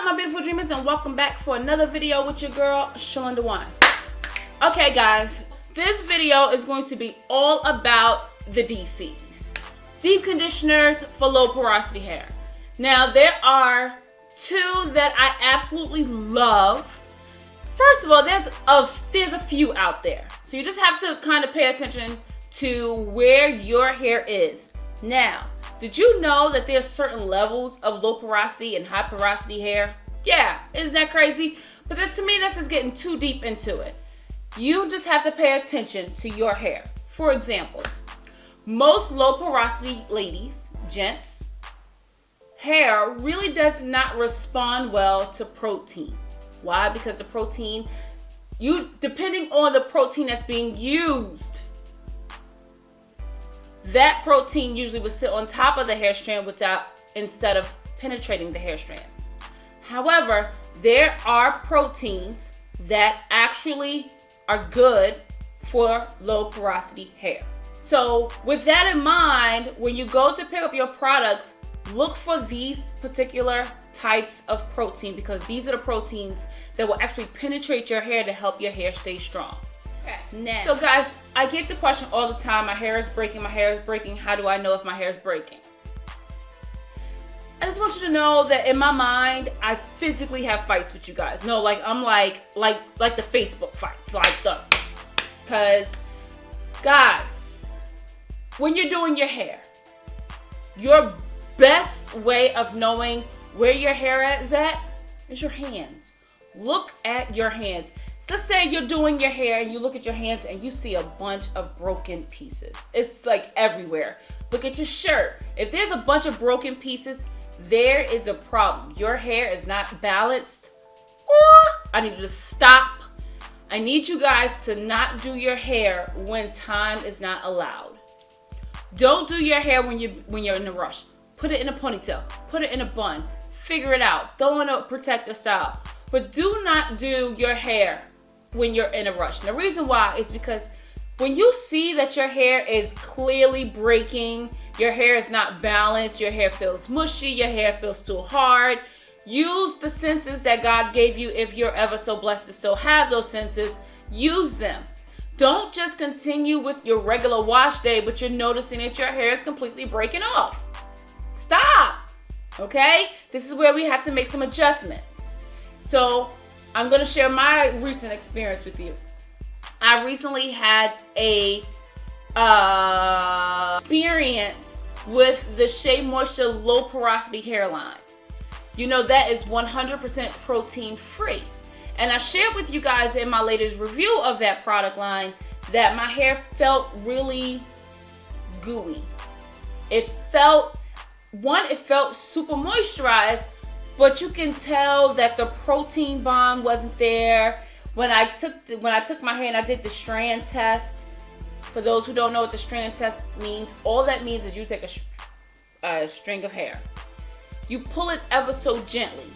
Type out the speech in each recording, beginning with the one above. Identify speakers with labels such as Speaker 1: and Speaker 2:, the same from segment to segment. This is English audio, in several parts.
Speaker 1: up, my beautiful dreamers, and welcome back for another video with your girl, Shlinda1. Okay, guys, this video is going to be all about the DCs. Deep conditioners for low porosity hair. Now, there are two that I absolutely love. First of all, there's a few out there. So you just have to kind of pay attention to where your hair is. Now, did you know that there's certain levels of low porosity and high porosity hair? Yeah, isn't that crazy? But to me, that's just getting too deep into it. You just have to pay attention to your hair. For example, most low porosity ladies, gents, hair really does not respond well to protein. Why? Because the protein, depending on the protein that's being used, that protein usually would sit on top of the hair strand instead of penetrating the hair strand. However, there are proteins that actually are good for low porosity hair. So with that in mind, when you go to pick up your products, look for these particular types of protein, because these are the proteins that will actually penetrate your hair to help your hair stay strong. Okay, now, so guys, I get the question all the time, my hair is breaking, how do I know if my hair is breaking? I just want you to know that in my mind, I physically have fights with you guys. No, I'm like the Facebook fights, because guys, when you're doing your hair, your best way of knowing where your hair is at is your hands. Look at your hands. Let's say you're doing your hair and you look at your hands and you see a bunch of broken pieces. It's like everywhere. Look at your shirt. If there's a bunch of broken pieces, there is a problem. Your hair is not balanced. I need you to stop. I need you guys to not do your hair when time is not allowed. Don't do your hair when you're in a rush. Put it in a ponytail. Put it in a bun. Figure it out. Throw in a protective style. But do not do your hair when you're in a rush. And the reason why is because when you see that your hair is clearly breaking, your hair is not balanced, your hair feels mushy, your hair feels too hard, use the senses that God gave you. If you're ever so blessed to still have those senses, use them. Don't just continue with your regular wash day, but you're noticing that your hair is completely breaking off. Stop. Okay? This is where we have to make some adjustments. So I'm going to share my recent experience with you. I recently had a experience with the Shea Moisture Low Porosity Hairline. You know, that is 100% protein free. And I shared with you guys in my latest review of that product line that my hair felt really gooey. It felt super moisturized, but you can tell that the protein bond wasn't there. When I took my hair and I did the Strand Test, for those who don't know what the Strand Test means, all that means is you take a string of hair. You pull it ever so gently.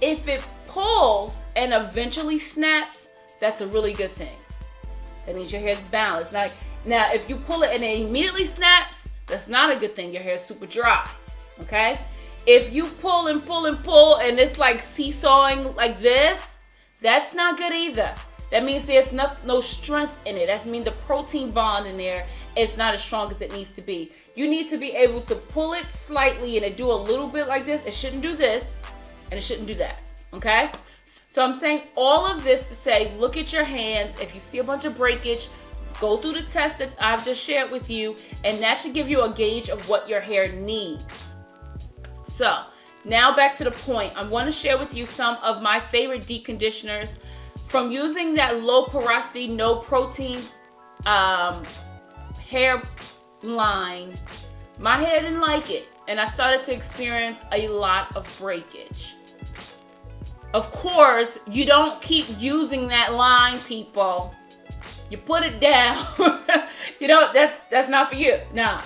Speaker 1: If it pulls and eventually snaps, that's a really good thing. That means your hair is balanced. Now, if you pull it and it immediately snaps, that's not a good thing. Your hair is super dry. Okay? If you pull and pull and pull and it's like seesawing like this, that's not good either. That means there's no strength in it. That means the protein bond in there is not as strong as it needs to be. You need to be able to pull it slightly and it do a little bit like this. It shouldn't do this and it shouldn't do that. Okay? So I'm saying all of this to say, look at your hands. If you see a bunch of breakage, go through the test that I've just shared with you, and that should give you a gauge of what your hair needs. So now back to the point. I want to share with you some of my favorite deep conditioners. From using that low porosity, no protein hair line, my hair didn't like it, and I started to experience a lot of breakage. Of course, you don't keep using that line, people. You put it down. You know, that's not for you. Nah.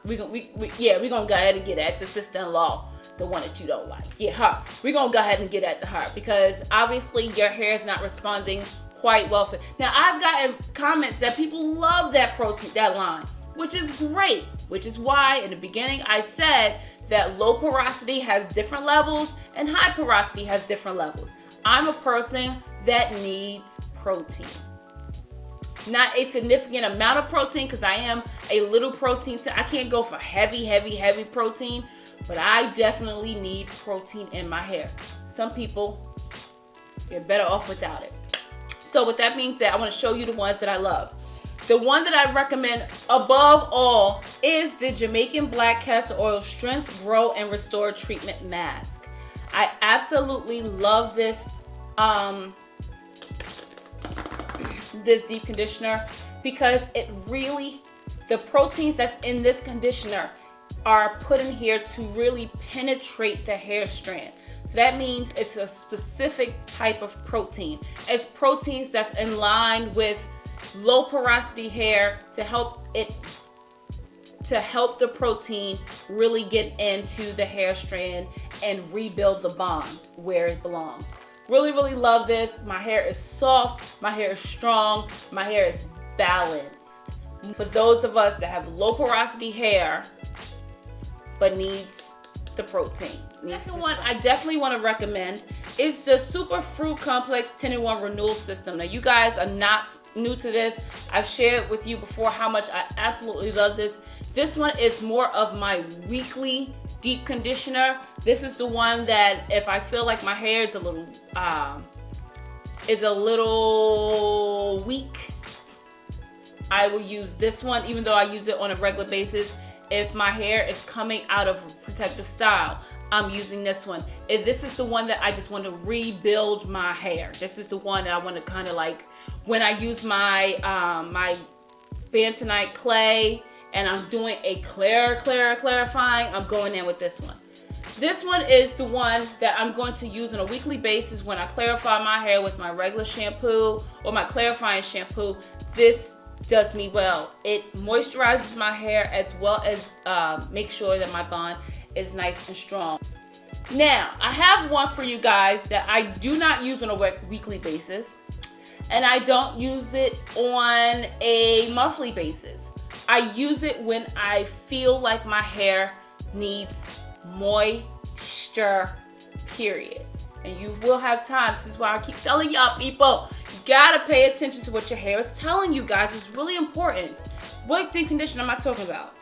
Speaker 1: We're gonna go ahead and get that to sister-in-law, the one that you don't like. Yeah, her. We're gonna go ahead and get that to her, because obviously your hair is not responding quite well for. Now, I've gotten comments that people love that protein, that line. which is great, which is why in the beginning I said that low porosity has different levels and high porosity has different levels. I'm a person that needs protein. Not a significant amount of protein, because I am a little protein, so I can't go for heavy protein, but I definitely need protein in my hair. Some people, they're better off without it. So with that being said, I want to show you the ones that I love. The one that I recommend above all is the Jamaican Black Castor Oil Strength, Grow, and Restore Treatment Mask. I absolutely love this this deep conditioner because it really, the proteins that's in this conditioner are put in here to really penetrate the hair strand. So that means it's a specific type of protein. It's proteins that's in line with low porosity hair to help the protein really get into the hair strand and rebuild the bond where it belongs. Really love this. My hair is soft, my hair is strong, my hair is balanced. For those of us that have low porosity hair but needs the protein. The second one I definitely want to recommend is the Super Fruit Complex 10-in-1 Renewal System. Now you guys are not new to this. I've shared with you before how much I absolutely love this. This one is more of my weekly deep conditioner. This is the one that if I feel like my hair is a little weak, I will use this one, even though I use it on a regular basis. If my hair is coming out of a protective style, I'm using this one. If this is the one that I just want to rebuild my hair. This is the one that I want to kind of like, when I use my my bentonite clay and I'm doing a clarifying, I'm going in with this one. This one is the one that I'm going to use on a weekly basis when I clarify my hair with my regular shampoo or my clarifying shampoo. This does me well. It moisturizes my hair as well as make sure that my bond is nice and strong. Now, I have one for you guys that I do not use on a weekly basis, and I don't use it on a monthly basis. I use it when I feel like my hair needs moisture, period. And you will have time. This is why I keep telling y'all people, you gotta pay attention to what your hair is telling you guys. It's really important. What deep conditioner am I talking about?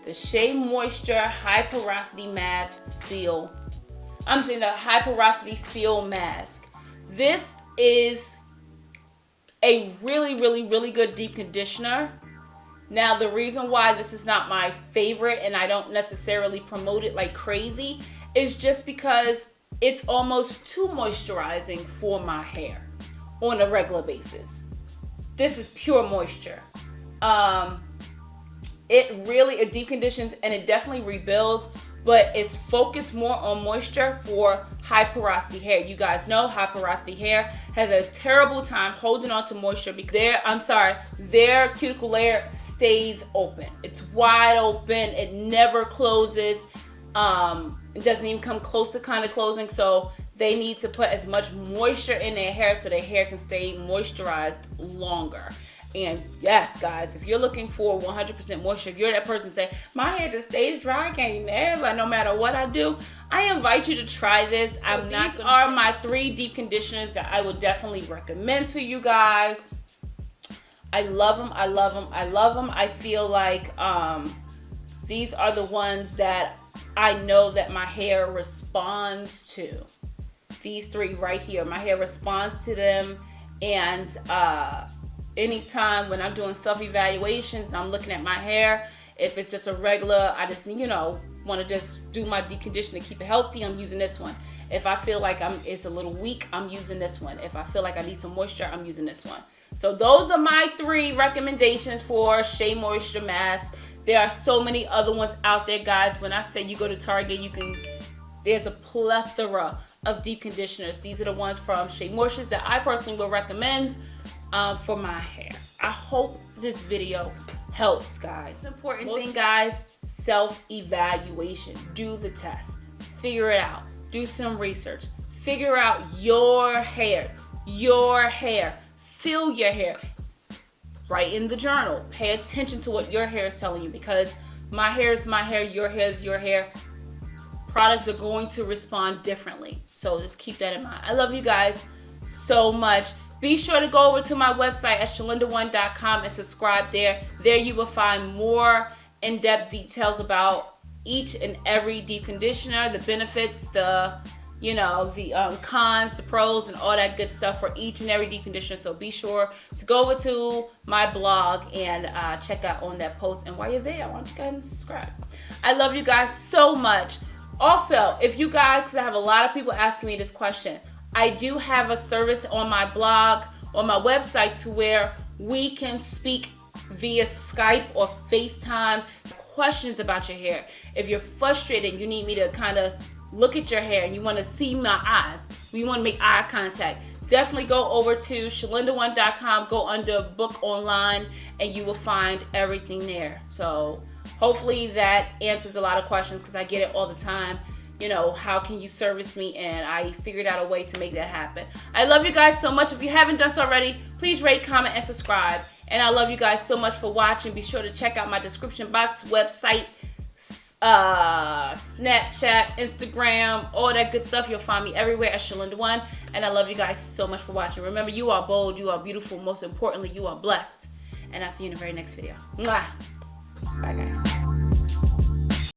Speaker 1: The Shea Moisture High Porosity Mask Seal. I'm saying the High Porosity Seal Mask. This is a really good deep conditioner. Now, the reason why this is not my favorite and I don't necessarily promote it like crazy is just because it's almost too moisturizing for my hair on a regular basis. This is pure moisture. It deep conditions and it definitely rebuilds, but it's focused more on moisture for high porosity hair. You guys know high porosity hair has a terrible time holding on to moisture because their cuticle layer stays open. It's wide open. It never closes. It doesn't even come close to kind of closing. So they need to put as much moisture in their hair so their hair can stay moisturized longer. And yes, guys, if you're looking for 100% moisture, if you're that person say, my hair just stays dry, I can't never, no matter what I do, I invite you to try this. These are my 3 deep conditioners that I would definitely recommend to you guys. I love them. I feel like these are the ones that I know that my hair responds to. These 3 right here, my hair responds to them. And anytime when I'm doing self-evaluations and I'm looking at my hair, if it's just a regular, I just, want to just do my deep conditioner to keep it healthy, I'm using this one. If I feel like it's a little weak, I'm using this one. If I feel like I need some moisture, I'm using this one. So those are my 3 recommendations for Shea Moisture Mask. There are so many other ones out there, guys. When I say you go to Target, there's a plethora of deep conditioners. These are the ones from Shea Moistures that I personally will recommend for my hair. I hope this video helps, guys. Important thing, guys, self-evaluation. Do the test. Figure it out. Do some research. Figure out your hair. Feel your hair. write in the journal. Pay attention to what your hair is telling you, because my hair is my hair, your hair is your hair. Products are going to respond differently. So just keep that in mind. I love you guys so much. Be sure to go over to my website at Shlinda1.com and subscribe there. There you will find more in-depth details about each and every deep conditioner, the benefits, the cons, the pros, and all that good stuff for each and every deep conditioner. So be sure to go over to my blog and check out on that post. And while you're there, I want you guys to subscribe. I love you guys so much. Also, if you guys, because I have a lot of people asking me this question, I do have a service on my blog, on my website, to where we can speak via Skype or FaceTime, questions about your hair. If you're frustrated, you need me to kind of look at your hair and you want to see my eyes, you want to make eye contact, definitely go over to Shlinda1.com, go under book online, and you will find everything there. So hopefully that answers a lot of questions, because I get it all the time. How can you service me? And I figured out a way to make that happen. I love you guys so much. If you haven't done so already, please rate, comment, and subscribe. And I love you guys so much for watching. Be sure to check out my description box, website, Snapchat, Instagram, all that good stuff. You'll find me everywhere at Shlinda1. And I love you guys so much for watching. Remember, you are bold, you are beautiful, most importantly, you are blessed. And I'll see you in the very next video. Mwah. Bye, guys.